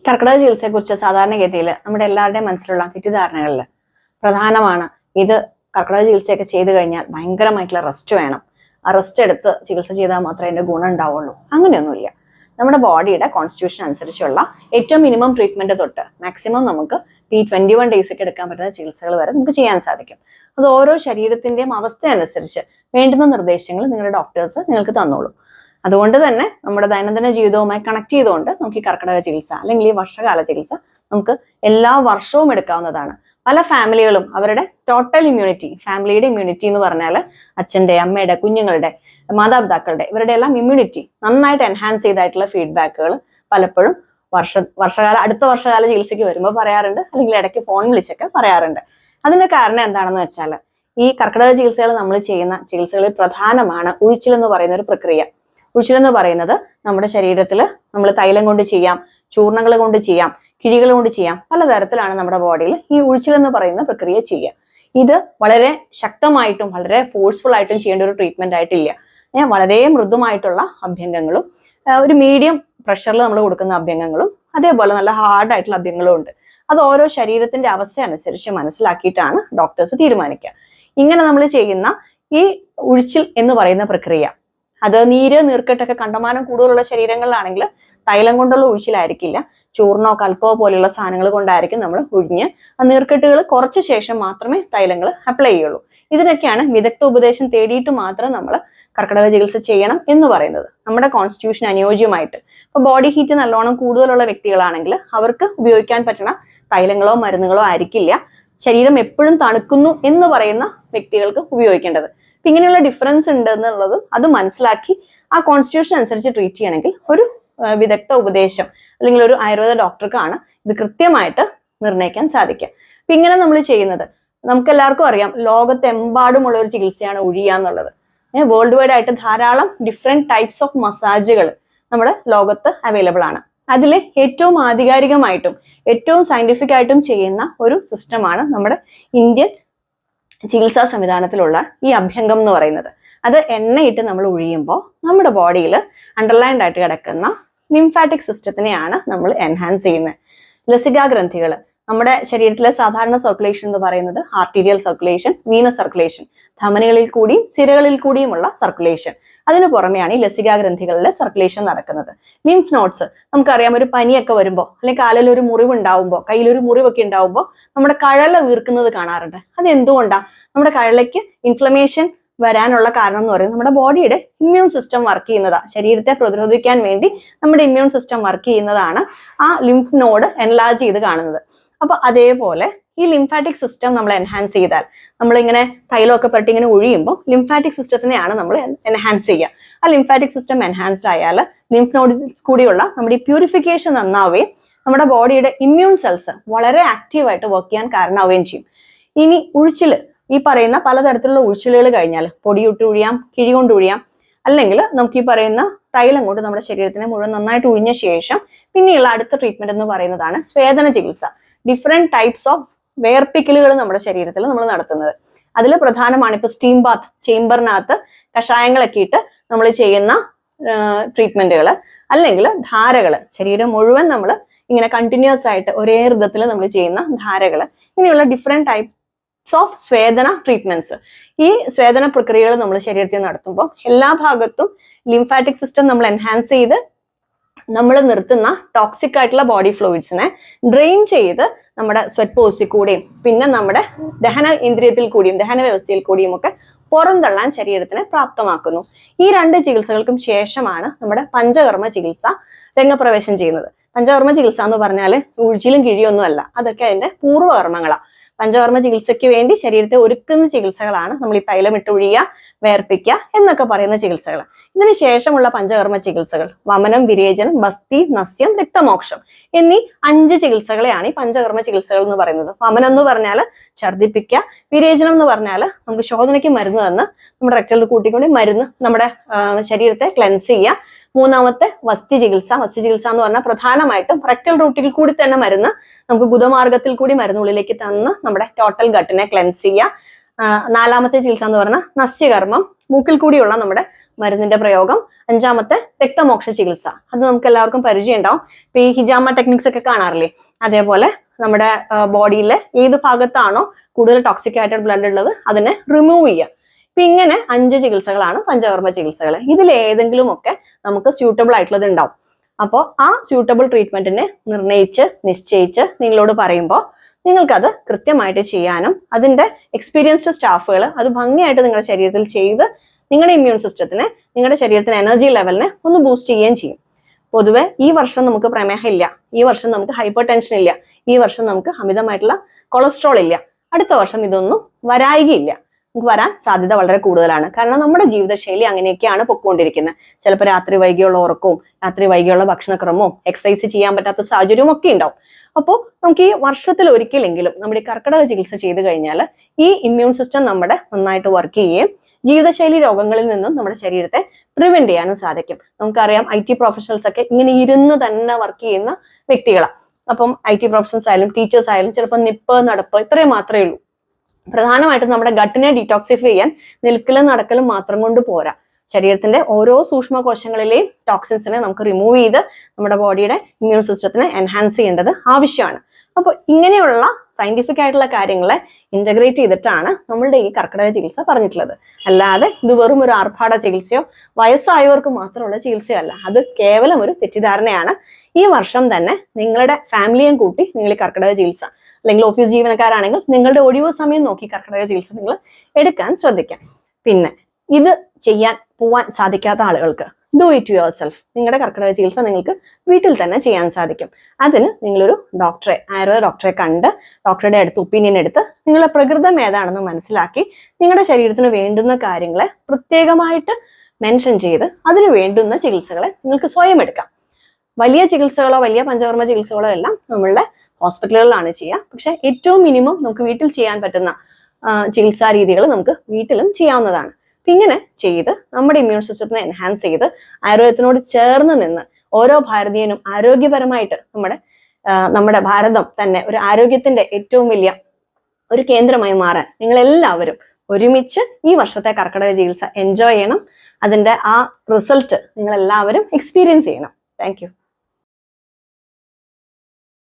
കർക്കിടക ചികിത്സയെക്കുറിച്ച് സാധാരണഗതിയിൽ നമ്മുടെ എല്ലാവരുടെയും മനസ്സിലുള്ള തെറ്റിദ്ധാരണകളിൽ പ്രധാനമാണ് ഇത് കർക്കിടക ചികിത്സയൊക്കെ ചെയ്തു കഴിഞ്ഞാൽ ഭയങ്കരമായിട്ടുള്ള റെസ്റ്റ് വേണം. ആ റെസ്റ്റ് എടുത്ത് ചികിത്സ ചെയ്താൽ മാത്രമേ അതിന്റെ ഗുണം ഉണ്ടാവുള്ളൂ. അങ്ങനെയൊന്നുമില്ല. നമ്മുടെ ബോഡിയുടെ കോൺസ്റ്റിറ്റ്യൂഷൻ അനുസരിച്ചുള്ള ഏറ്റവും മിനിമം ട്രീറ്റ്മെന്റ് തൊട്ട് മാക്സിമം നമുക്ക് ഈ 21 days ഒക്കെ എടുക്കാൻ പറ്റുന്ന ചികിത്സകൾ വരെ നമുക്ക് ചെയ്യാൻ സാധിക്കും. അത് ഓരോ ശരീരത്തിന്റെയും അവസ്ഥ അനുസരിച്ച് വേണ്ടുന്ന നിർദ്ദേശങ്ങൾ നിങ്ങളുടെ ഡോക്ടേഴ്സ് നിങ്ങൾക്ക് തന്നോളൂ. അതുകൊണ്ട് തന്നെ നമ്മുടെ ദൈനംദിന ജീവിതവുമായി കണക്ട് ചെയ്തുകൊണ്ട് നമുക്ക് ഈ കർക്കിടക ചികിത്സ അല്ലെങ്കിൽ ഈ വർഷകാല ചികിത്സ നമുക്ക് എല്ലാ വർഷവും എടുക്കാവുന്നതാണ്. പല ഫാമിലികളും അവരുടെ ടോട്ടൽ ഇമ്മ്യൂണിറ്റി, ഫാമിലിയുടെ ഇമ്മ്യൂണിറ്റി എന്ന് പറഞ്ഞാൽ അച്ഛന്റെ, അമ്മയുടെ, കുഞ്ഞുങ്ങളുടെ, മാതാപിതാക്കളുടെ ഇവരുടെ എല്ലാം ഇമ്മ്യൂണിറ്റി നന്നായിട്ട് എൻഹാൻസ് ചെയ്തായിട്ടുള്ള ഫീഡ്ബാക്കുകൾ പലപ്പോഴും അടുത്ത വർഷകാല ചികിത്സയ്ക്ക് വരുമ്പോൾ പറയാറുണ്ട്, അല്ലെങ്കിൽ ഇടയ്ക്ക് ഫോൺ വിളിച്ചൊക്കെ പറയാറുണ്ട്. അതിന്റെ കാരണം എന്താണെന്ന് വെച്ചാൽ ഈ കർക്കിടക ചികിത്സകൾ നമ്മൾ ചെയ്യുന്ന ചികിത്സകളിൽ പ്രധാനമാണ് ഉഴിച്ചിൽ എന്ന് പറയുന്ന ഒരു പ്രക്രിയ. ഉഴിച്ചിൽ എന്ന് പറയുന്നത് നമ്മുടെ ശരീരത്തിൽ നമ്മൾ തൈലം കൊണ്ട് ചെയ്യാം, ചൂർണങ്ങൾ കൊണ്ട് ചെയ്യാം, കിഴികൾ കൊണ്ട് ചെയ്യാം. പലതരത്തിലാണ് നമ്മുടെ ബോഡിയിൽ ഈ ഉഴിച്ചിൽ എന്ന് പറയുന്ന പ്രക്രിയ ചെയ്യുക. ഇത് വളരെ ശക്തമായിട്ടും വളരെ ഫോഴ്സ്ഫുൾ ആയിട്ടും ചെയ്യേണ്ട ഒരു ട്രീറ്റ്മെന്റ് ആയിട്ടില്ല. വളരെ മൃദുമായിട്ടുള്ള അഭ്യംഗങ്ങളും ഒരു മീഡിയം പ്രഷറിൽ നമ്മൾ കൊടുക്കുന്ന അഭ്യംഗങ്ങളും അതേപോലെ നല്ല ഹാർഡായിട്ടുള്ള അഭ്യംഗങ്ങളും ഉണ്ട്. അത് ഓരോ ശരീരത്തിന്റെ അവസ്ഥ അനുസരിച്ച് മനസ്സിലാക്കിയിട്ടാണ് ഡോക്ടേഴ്സ് തീരുമാനിക്കുക. ഇങ്ങനെ നമ്മൾ ചെയ്യുന്ന ഈ ഉഴിച്ചിൽ എന്ന് പറയുന്ന പ്രക്രിയ അത് നീർക്കെട്ടൊക്കെ കണ്ടമാനം കൂടുതലുള്ള ശരീരങ്ങളിലാണെങ്കിൽ തൈലം കൊണ്ടുള്ള ഉഴിച്ചിലായിരിക്കില്ല, ചൂർണോ കൽക്കോ പോലെയുള്ള സാധനങ്ങൾ കൊണ്ടായിരിക്കും നമ്മൾ ഉഴിഞ്ഞ് ആ നീർക്കെട്ടുകൾ കുറച്ച ശേഷം മാത്രമേ തൈലങ്ങൾ അപ്ലൈ ചെയ്യുള്ളൂ. ഇതിനൊക്കെയാണ് വിദഗ്ധ ഉപദേശം തേടിയിട്ട് മാത്രം നമ്മൾ കർക്കിടക ചികിത്സ ചെയ്യണം എന്ന് പറയുന്നത്, നമ്മുടെ കോൺസ്റ്റിറ്റ്യൂഷൻ അനുയോജ്യമായിട്ട്. ഇപ്പൊ ബോഡി ഹീറ്റ് നല്ലോണം കൂടുതലുള്ള വ്യക്തികളാണെങ്കിൽ അവർക്ക് ഉപയോഗിക്കാൻ പറ്റുന്ന തൈലങ്ങളോ മരുന്നുകളോ ആയിരിക്കില്ല ശരീരം എപ്പോഴും തണുക്കുന്നു എന്ന് പറയുന്ന വ്യക്തികൾക്ക് ഉപയോഗിക്കേണ്ടത്. അപ്പൊ ഇങ്ങനെയുള്ള ഡിഫറൻസ് ഉണ്ട് എന്നുള്ളതും അത് മനസ്സിലാക്കി ആ കോൺസ്റ്റിറ്റ്യൂഷൻ അനുസരിച്ച് ട്രീറ്റ് ചെയ്യണമെങ്കിൽ ഒരു വിദഗ്ധ ഉപദേശം അല്ലെങ്കിൽ ഒരു ആയുർവേദ ഡോക്ടർക്കാണ് ഇത് കൃത്യമായിട്ട് നിർണ്ണയിക്കാൻ സാധിക്കുക. അപ്പൊ ഇങ്ങനെ നമ്മൾ ചെയ്യുന്നത് നമുക്ക് എല്ലാവർക്കും അറിയാം, ലോകത്തെമ്പാടുമുള്ള ഒരു ചികിത്സയാണ് ഉഴിയ എന്നുള്ളത്. വേൾഡ് വൈഡ് ആയിട്ട് ധാരാളം ഡിഫറെന്റ് ടൈപ്സ് ഓഫ് മസാജുകൾ നമ്മുടെ ലോകത്ത് അവൈലബിൾ ആണ്. അതിൽ ഏറ്റവും ആധികാരികമായിട്ടും ഏറ്റവും സയന്റിഫിക് ആയിട്ടും ചെയ്യുന്ന ഒരു സിസ്റ്റമാണ് നമ്മുടെ ഇന്ത്യൻ ചികിത്സാ സംവിധാനത്തിലുള്ള ഈ അഭ്യംഗം എന്ന് പറയുന്നത്. അത് എണ്ണയിട്ട് നമ്മൾ ഒഴിയുമ്പോൾ നമ്മുടെ ബോഡിയിൽ അണ്ടർലൈൻഡ് ആയിട്ട് കിടക്കുന്ന ലിംഫാറ്റിക് സിസ്റ്റത്തിനെയാണ് നമ്മൾ എൻഹാൻസ് ചെയ്യുന്നത്. ലസികാഗ്രന്ഥികൾ, നമ്മുടെ ശരീരത്തിലെ സാധാരണ സർക്കുലേഷൻ എന്ന് പറയുന്നത് ആർട്ടീരിയൽ സർക്കുലേഷൻ, വീനസ് സർക്കുലേഷൻ, ധമനികളിൽ കൂടിയും സിരകളിൽ കൂടിയുമുള്ള സർക്കുലേഷൻ. അതിനു പുറമെയാണ് ഈ ലസികാഗ്രന്ഥികളിലെ സർക്കുലേഷൻ നടക്കുന്നത്. ലിംഫ് നോട്ട്സ് നമുക്കറിയാം, ഒരു പനിയൊക്കെ വരുമ്പോൾ അല്ലെങ്കിൽ കാലിൽ ഒരു മുറിവ് ഉണ്ടാവുമ്പോൾ, കയ്യിലൊരു മുറിവൊക്കെ ഉണ്ടാവുമ്പോൾ നമ്മുടെ കഴല വീർക്കുന്നത് കാണാറുണ്ട്. അത് എന്തുകൊണ്ടാണ്? നമ്മുടെ കഴലയ്ക്ക് ഇൻഫ്ലമേഷൻ വരാനുള്ള കാരണം എന്ന് പറയുന്നത് നമ്മുടെ ബോഡിയുടെ ഇമ്മ്യൂൺ സിസ്റ്റം വർക്ക് ചെയ്യുന്നതാണ്. ശരീരത്തെ പ്രതിരോധിക്കാൻ വേണ്ടി നമ്മുടെ ഇമ്മ്യൂൺ സിസ്റ്റം വർക്ക് ചെയ്യുന്നതാണ് ആ ലിംഫ് നോഡ് എൻലാർജ് ചെയ്ത് കാണുന്നത്. അപ്പൊ അതേപോലെ ഈ ലിംഫാറ്റിക് സിസ്റ്റം നമ്മൾ എൻഹാൻസ് ചെയ്താൽ, നമ്മളിങ്ങനെ തൈലമൊക്കെ പെട്ടി ഇങ്ങനെ ഒഴിയുമ്പോൾ ലിംഫാറ്റിക് സിസ്റ്റത്തിനെയാണ് നമ്മൾ എൻഹാൻസ് ചെയ്യുക. ആ ലിംഫാറ്റിക് സിസ്റ്റം എൻഹാൻസ്ഡ് ആയാൽ ലിംഫ് നോഡ്സ് കൂടിയുള്ള നമ്മുടെ ഈ പ്യൂരിഫിക്കേഷൻ നന്നാവുകയും നമ്മുടെ ബോഡിയുടെ ഇമ്മ്യൂൺ സെൽസ് വളരെ ആക്റ്റീവായിട്ട് വർക്ക് ചെയ്യാൻ കാരണമാവുകയും ചെയ്യും. ഇനി ഉഴിച്ചില്, ഈ പറയുന്ന പലതരത്തിലുള്ള ഉഴിച്ചിലുകൾ കഴിഞ്ഞാൽ പൊടിയിട്ട് ഒഴിയാം, കിഴി കൊണ്ട് ഒഴിയാം, അല്ലെങ്കിൽ നമുക്ക് ഈ പറയുന്ന തൈലം കൊണ്ട് നമ്മുടെ ശരീരത്തിനെ മുഴുവൻ നന്നായിട്ട് ഒഴിഞ്ഞ ശേഷം പിന്നെയുള്ള അടുത്ത ട്രീറ്റ്മെന്റ് എന്ന് പറയുന്നതാണ് സ്വേദന ചികിത്സ. ഡിഫറെന്റ് ടൈപ്സ് ഓഫ് വേർപ്പിക്കലുകൾ നമ്മുടെ ശരീരത്തിൽ നമ്മൾ നടത്തുന്നത്. അതിൽ പ്രധാനമാണ് ഇപ്പൊ സ്റ്റീം ബാത്ത്, ചേംബറിനകത്ത് കഷായങ്ങളൊക്കെ ഇട്ട് നമ്മൾ ചെയ്യുന്ന ട്രീറ്റ്മെന്റുകൾ, അല്ലെങ്കിൽ ധാരകൾ, ശരീരം മുഴുവൻ നമ്മൾ ഇങ്ങനെ കണ്ടിന്യൂസ് ആയിട്ട് ഒരേ ഋതത്തിൽ നമ്മൾ ചെയ്യുന്ന ധാരകൾ, ഇങ്ങനെയുള്ള ഡിഫറെന്റ് ടൈപ്സ് ഓഫ് സ്വേദന ട്രീറ്റ്മെന്റ്സ്. ഈ സ്വേദന പ്രക്രിയകൾ നമ്മൾ ശരീരത്തിൽ നടത്തുമ്പോൾ എല്ലാ ഭാഗത്തും ലിംഫാറ്റിക് സിസ്റ്റം നമ്മൾ എൻഹാൻസ് ചെയ്ത് നമ്മൾ നിർത്തുന്ന ടോക്സിക് ആയിട്ടുള്ള ബോഡി ഫ്ലൂയിഡ്സിനെ ഡ്രെയിൻ ചെയ്ത് നമ്മുടെ സ്വെറ്റ് പോസിൽ കൂടിയും പിന്നെ നമ്മുടെ ദഹന ഇന്ദ്രിയത്തിൽ കൂടിയും ദഹന വ്യവസ്ഥയിൽ കൂടിയും ഒക്കെ പുറന്തള്ളാൻ ശരീരത്തിനെ പ്രാപ്തമാക്കുന്നു. ഈ രണ്ട് ചികിത്സകൾക്കും ശേഷമാണ് നമ്മുടെ പഞ്ചകർമ്മ ചികിത്സ രംഗപ്രവേശം ചെയ്യുന്നത്. പഞ്ചകർമ്മ ചികിത്സ എന്ന് പറഞ്ഞാൽ ഉഴിച്ചിലും കിഴിയൊന്നും അല്ല, അതൊക്കെ അതിന്റെ പൂർവ്വകർമ്മങ്ങളാണ്. പഞ്ചകർമ്മ ചികിത്സയ്ക്ക് വേണ്ടി ശരീരത്തെ ഒരുക്കുന്ന ചികിത്സകളാണ് നമ്മൾ ഈ തൈലമിട്ട് ഒഴിയുക, വേർപ്പിക്കുക എന്നൊക്കെ പറയുന്ന ചികിത്സകൾ. ഇതിന് ശേഷമുള്ള പഞ്ചകർമ്മ ചികിത്സകൾ വമനം, വിരേചനം, ബസ്തി, നസ്യം, രക്തമോക്ഷം എന്നീ 5 ചികിത്സകളെയാണ് ഈ പഞ്ചകർമ്മ ചികിത്സകൾ എന്ന് പറയുന്നത്. വമനം എന്ന് പറഞ്ഞാൽ ഛർദ്ദിപ്പിക്കുക, വിരേചനം എന്ന് പറഞ്ഞാൽ നമുക്ക് ശോധനയ്ക്ക് മരുന്ന് തന്ന് നമ്മുടെ രക്തത്തിൽ കൂട്ടിക്കൊണ്ട് മരുന്ന് നമ്മുടെ ശരീരത്തെ ക്ലെൻസ് ചെയ്യുക. മൂന്നാമത്തെ വസ്തി ചികിത്സ. വസ്തി ചികിത്സ എന്ന് പറഞ്ഞാൽ പ്രധാനമായിട്ടും റെക്ടൽ റൂട്ടിൽ കൂടി തന്നെ മരുന്ന് നമുക്ക് ഗുദമാർഗത്തിൽ കൂടി മരുന്നുള്ളിലേക്ക് തന്ന് നമ്മുടെ ടോട്ടൽ ഗട്ടിനെ ക്ലെൻസ് ചെയ്യുക. നാലാമത്തെ ചികിത്സ എന്ന് പറഞ്ഞാൽ നസ്യകർമ്മം, മൂക്കിൽ കൂടിയുള്ള നമ്മുടെ മരുന്നിന്റെ പ്രയോഗം. അഞ്ചാമത്തെ രക്തമോക്ഷ ചികിത്സ. അത് നമുക്ക് എല്ലാവർക്കും പരിചയം ഉണ്ടാവും. ഇപ്പൊ ഈ ഹിജാമ ടെക്നിക്സ് ഒക്കെ കാണാറില്ലേ, അതേപോലെ നമ്മുടെ ബോഡിയിലെ ഏത് ഭാഗത്താണോ കൂടുതൽ ടോക്സിക് ആയിട്ട് ബ്ലഡ് ഉള്ളത് അതിനെ റിമൂവ് ചെയ്യുക. ഇപ്പൊ ഇങ്ങനെ 5 ചികിത്സകളാണ് പഞ്ചകർമ്മ ചികിത്സകൾ. ഇതിൽ ഏതെങ്കിലും ഒക്കെ നമുക്ക് സ്യൂട്ടബിൾ ആയിട്ടുള്ളത് ഉണ്ടാവും. അപ്പോൾ ആ സ്യൂട്ടബിൾ ട്രീറ്റ്മെന്റിനെ നിശ്ചയിച്ച് നിങ്ങളോട് പറയുമ്പോൾ നിങ്ങൾക്കത് കൃത്യമായിട്ട് ചെയ്യാനും അതിന്റെ എക്സ്പീരിയൻസ്ഡ് സ്റ്റാഫുകൾ അത് ഭംഗിയായിട്ട് നിങ്ങളുടെ ശരീരത്തിൽ ചെയ്ത് നിങ്ങളുടെ ഇമ്മ്യൂൺ സിസ്റ്റത്തിനെ, നിങ്ങളുടെ ശരീരത്തിന് എനർജി ലെവലിനെ ഒന്ന് ബൂസ്റ്റ് ചെയ്യുകയും ചെയ്യും. പൊതുവെ ഈ വർഷം നമുക്ക് പ്രമേഹം ഇല്ല, ഈ വർഷം നമുക്ക് ഹൈപ്പർ ടെൻഷൻ ഇല്ല, ഈ വർഷം നമുക്ക് അമിതമായിട്ടുള്ള കൊളസ്ട്രോൾ ഇല്ല, അടുത്ത വർഷം ഇതൊന്നും വരായികയില്ല. നമുക്ക് വരാൻ സാധ്യത വളരെ കൂടുതലാണ്. കാരണം നമ്മുടെ ജീവിതശൈലി അങ്ങനെയൊക്കെയാണ് പൊക്കോണ്ടിരിക്കുന്നത്. ചിലപ്പോൾ രാത്രി വൈകിയുള്ള ഉറക്കവും രാത്രി വൈകിയുള്ള ഭക്ഷണക്രമവും എക്സസൈസ് ചെയ്യാൻ പറ്റാത്ത സാഹചര്യവും ഒക്കെ ഉണ്ടാവും. അപ്പോൾ നമുക്ക് ഈ വർഷത്തിൽ ഒരിക്കലെങ്കിലും നമ്മുടെ കർക്കിടക ചികിത്സ ചെയ്ത് കഴിഞ്ഞാൽ ഈ ഇമ്മ്യൂൺ സിസ്റ്റം നമ്മുടെ നന്നായിട്ട് വർക്ക് ചെയ്യുകയും ജീവിതശൈലി രോഗങ്ങളിൽ നിന്നും നമ്മുടെ ശരീരത്തെ പ്രിവെന്റ് ചെയ്യാനും സാധിക്കും. നമുക്കറിയാം IT പ്രൊഫഷണൽസ് ഒക്കെ ഇങ്ങനെ ഇരുന്ന് തന്നെ വർക്ക് ചെയ്യുന്ന വ്യക്തികളാണ്. അപ്പം IT പ്രൊഫഷണൽസ് ആയാലും ടീച്ചേഴ്സ് ആയാലും ചിലപ്പോൾ നിപ്പ് നടപ്പ് ഇത്രയും മാത്രമേ ഉള്ളൂ. പ്രധാനമായിട്ടും നമ്മുടെ ഗട്ടിനെ ഡീടോക്സിഫൈ ചെയ്യാൻ നിൽക്കലും നടക്കലും മാത്രം കൊണ്ട് പോരാ. ശരീരത്തിന്റെ ഓരോ സൂക്ഷ്മ കോശങ്ങളിലെയും ടോക്സിൻസിനെ നമുക്ക് റിമൂവ് ചെയ്ത് നമ്മുടെ ബോഡിയുടെ ഇമ്മ്യൂൺ സിസ്റ്റത്തിനെ എൻഹാൻസ് ചെയ്യേണ്ടത് ആവശ്യമാണ്. അപ്പോൾ ഇങ്ങനെയുള്ള സയന്റിഫിക് ആയിട്ടുള്ള കാര്യങ്ങളെ ഇന്റഗ്രേറ്റ് ചെയ്തിട്ടാണ് നമ്മളുടെ ഈ കർക്കിടക ചികിത്സ പറഞ്ഞിട്ടുള്ളത്. അല്ലാതെ ഇത് വെറും ഒരു ആർഭാട ചികിത്സയോ വയസ്സായവർക്ക് മാത്രമുള്ള ചികിത്സയോ അല്ല. അത് കേവലം ഒരു തെറ്റിദ്ധാരണയാണ്. ഈ വർഷം തന്നെ നിങ്ങളുടെ ഫാമിലിയും കൂട്ടി നിങ്ങൾ ഈ കർക്കിടക ചികിത്സ, അല്ലെങ്കിൽ ഓഫീസ് ജീവനക്കാരാണെങ്കിൽ നിങ്ങളുടെ ഒഴിവ് സമയം നോക്കി കർക്കിടക ചികിത്സ നിങ്ങൾ എടുക്കാൻ ശ്രദ്ധിക്കാം. പിന്നെ ഇത് പോവാൻ സാധിക്കാത്ത ആളുകൾക്ക് ഡു ഇറ്റ് യുവർ സെൽഫ്. നിങ്ങളുടെ കർക്കിടക ചികിത്സ നിങ്ങൾക്ക് വീട്ടിൽ തന്നെ ചെയ്യാൻ സാധിക്കും. അതിന് നിങ്ങളൊരു ആയുർവേദ ഡോക്ടറെ കണ്ട് ഡോക്ടറുടെ അടുത്ത് ഒപ്പീനിയൻ എടുത്ത് നിങ്ങളുടെ പ്രകൃതം ഏതാണെന്ന് മനസ്സിലാക്കി നിങ്ങളുടെ ശരീരത്തിന് വേണ്ടുന്ന കാര്യങ്ങളെ പ്രത്യേകമായിട്ട് മെൻഷൻ ചെയ്ത് അതിന് വേണ്ടുന്ന ചികിത്സകളെ നിങ്ങൾക്ക് സ്വയം എടുക്കാം. വലിയ ചികിത്സകളോ വലിയ പഞ്ചകർമ്മ ചികിത്സകളോ എല്ലാം നമ്മളുടെ ഹോസ്പിറ്റലുകളിലാണ് ചെയ്യുക. പക്ഷെ ഏറ്റവും മിനിമം നമുക്ക് വീട്ടിൽ ചെയ്യാൻ പറ്റുന്ന ചികിത്സാ രീതികൾ നമുക്ക് വീട്ടിലും ചെയ്യാവുന്നതാണ്. അപ്പൊ ഇങ്ങനെ ചെയ്ത് നമ്മുടെ ഇമ്മ്യൂൺ സിസ്റ്റത്തിനെ എൻഹാൻസ് ചെയ്ത് ആയുർവേദത്തിനോട് ചേർന്ന് നിന്ന് ഓരോ ഭാരതീയനും ആരോഗ്യപരമായിട്ട് നമ്മുടെ ഭാരതം തന്നെ ഒരു ആരോഗ്യത്തിന്റെ ഏറ്റവും വലിയ ഒരു കേന്ദ്രമായി മാറാൻ നിങ്ങൾ എല്ലാവരും ഒരുമിച്ച് ഈ വർഷത്തെ കർക്കിടക ചികിത്സ എൻജോയ് ചെയ്യണം. അതിന്റെ ആ റിസൾട്ട് നിങ്ങൾ എല്ലാവരും എക്സ്പീരിയൻസ് ചെയ്യണം. Thank you.